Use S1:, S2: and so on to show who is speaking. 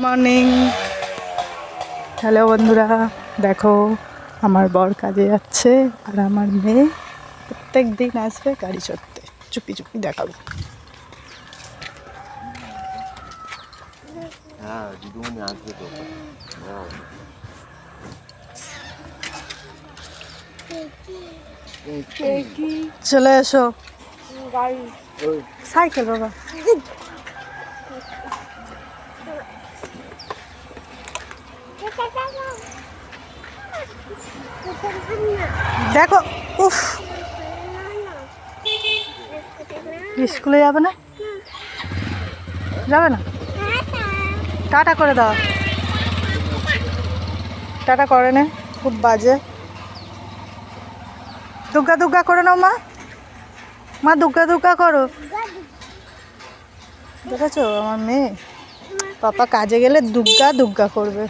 S1: Morning. Hello বন্ধুরা, দেখো আমার বর কাজে যাচ্ছে আর আমার মেয়ে প্রত্যেক দিন আসবে গাড়ি চড়তে। চুপি চুপি দেখাবো। চলে এসো। সাইকেল বাবা। দেখো, উফ, স্কুলে যাবে না? যাবে না? টাটা করে দাও। টাটা করে নে, খুব বাজে। দুগ্গা দুগ্গা করে নাও মা। মা দুগ্গা দুগ্গা করো। দেখেছো আমার মেয়ে, পাপা কাজে গেলে দুগ্গা দুগ্গা করবে।